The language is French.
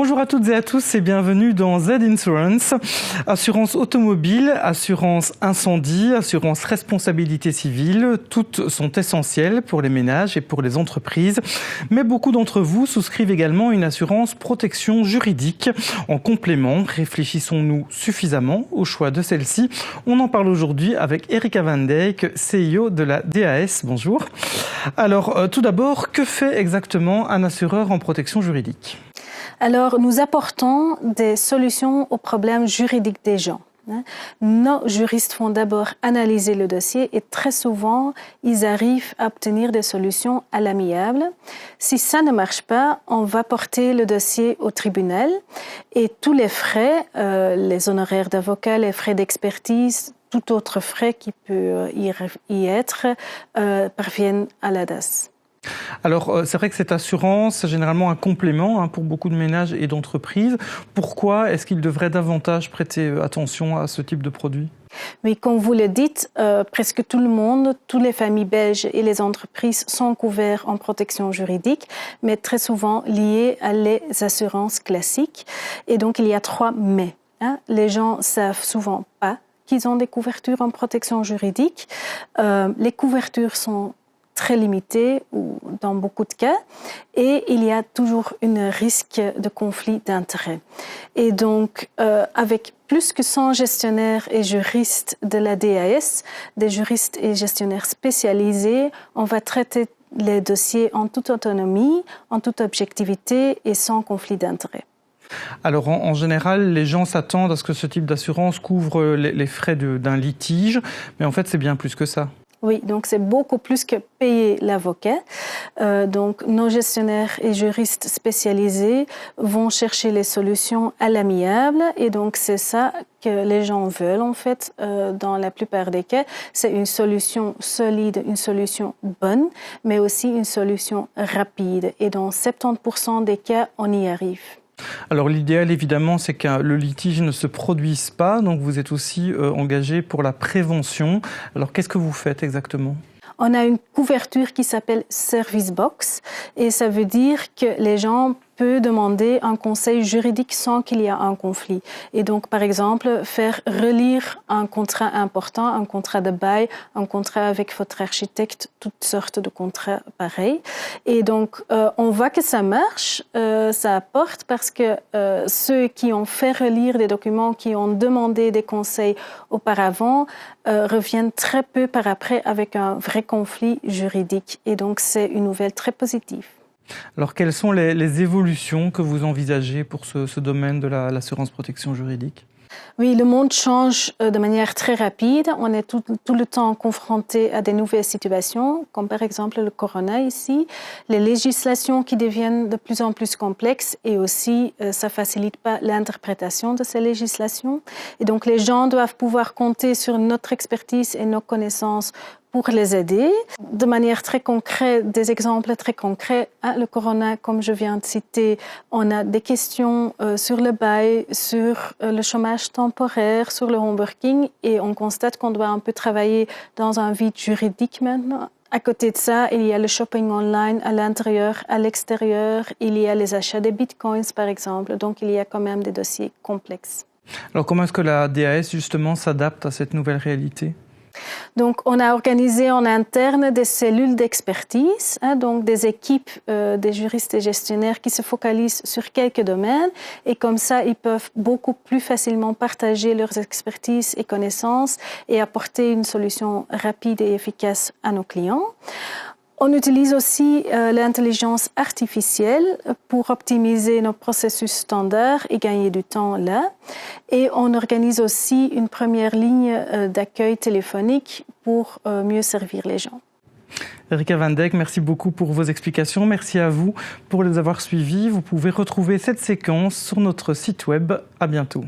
Bonjour à toutes et à tous et bienvenue dans Z Insurance. Assurance automobile, assurance incendie, assurance responsabilité civile, toutes sont essentielles pour les ménages et pour les entreprises. Mais beaucoup d'entre vous souscrivent également une assurance protection juridique. En complément, réfléchissons-nous suffisamment au choix de celle-ci? On en parle aujourd'hui avec Erika Van Dijk, CEO de la DAS. Bonjour. Alors, tout d'abord, que fait exactement un assureur en protection juridique ? Alors, nous apportons des solutions aux problèmes juridiques des gens. Nos juristes vont d'abord analyser le dossier et très souvent, ils arrivent à obtenir des solutions à l'amiable. Si ça ne marche pas, on va porter le dossier au tribunal et tous les frais, les honoraires d'avocat, les frais d'expertise, tout autre frais qui peut y être, parviennent à la DAS. Alors, c'est vrai que cette assurance, c'est généralement un complément pour beaucoup de ménages et d'entreprises. Pourquoi est-ce qu'ils devraient davantage prêter attention à ce type de produit ? Oui, comme vous le dites, presque tout le monde, toutes les familles belges et les entreprises sont couverts en protection juridique, mais très souvent liés à les assurances classiques. Et donc, il y a 3 mais. Les gens savent souvent pas qu'ils ont des couvertures en protection juridique. Les couvertures sont très limité ou dans beaucoup de cas et il y a toujours un risque de conflit d'intérêts. Et donc, avec plus que 100 gestionnaires et juristes de la DAS, des juristes et gestionnaires spécialisés, on va traiter les dossiers en toute autonomie, en toute objectivité et sans conflit d'intérêts. Alors, en général, les gens s'attendent à ce que ce type d'assurance couvre les frais d'un litige, mais en fait, c'est bien plus que ça. Oui, donc c'est beaucoup plus que payer l'avocat. Donc nos gestionnaires et juristes spécialisés vont chercher les solutions à l'amiable et donc c'est ça que les gens veulent en fait dans la plupart des cas. C'est une solution solide, une solution bonne, mais aussi une solution rapide. Et dans 70% des cas, on y arrive. Alors l'idéal évidemment c'est que le litige ne se produise pas, donc vous êtes aussi engagé pour la prévention. Alors qu'est-ce que vous faites exactement ? On a une couverture qui s'appelle Service Box et ça veut dire que les gens peuvent demander un conseil juridique sans qu'il y ait un conflit. Et donc, par exemple, faire relire un contrat important, un contrat de bail, un contrat avec votre architecte, toutes sortes de contrats pareils. Et donc, on voit que ça marche, ça apporte parce que ceux qui ont fait relire des documents, qui ont demandé des conseils auparavant, reviennent très peu par après avec un vrai conflit juridique. Et donc, c'est une nouvelle très positive. Alors, quelles sont les évolutions que vous envisagez pour ce domaine de l'assurance protection juridique ? Oui, le monde change de manière très rapide. On est tout le temps confronté à des nouvelles situations, comme par exemple le corona ici, les législations qui deviennent de plus en plus complexes et aussi ça facilite pas l'interprétation de ces législations. Et donc les gens doivent pouvoir compter sur notre expertise et nos connaissances pour les aider. De manière très concrète, des exemples très concrets, le corona, comme je viens de citer, on a des questions sur le bail, sur le chômage temporaire, sur le home working et on constate qu'on doit un peu travailler dans un vide juridique maintenant. À côté de ça, il y a le shopping online à l'intérieur, à l'extérieur, il y a les achats des bitcoins par exemple, donc il y a quand même des dossiers complexes. Alors comment est-ce que la DAS justement s'adapte à cette nouvelle réalité ? Donc, on a organisé en interne des cellules d'expertise, donc des équipes des juristes et gestionnaires qui se focalisent sur quelques domaines et comme ça, ils peuvent beaucoup plus facilement partager leurs expertises et connaissances et apporter une solution rapide et efficace à nos clients. On utilise aussi l'intelligence artificielle pour optimiser nos processus standards et gagner du temps là. Et on organise aussi une première ligne d'accueil téléphonique pour mieux servir les gens. Erika Van Dijk, merci beaucoup pour vos explications. Merci à vous pour les avoir suivies. Vous pouvez retrouver cette séquence sur notre site web. À bientôt.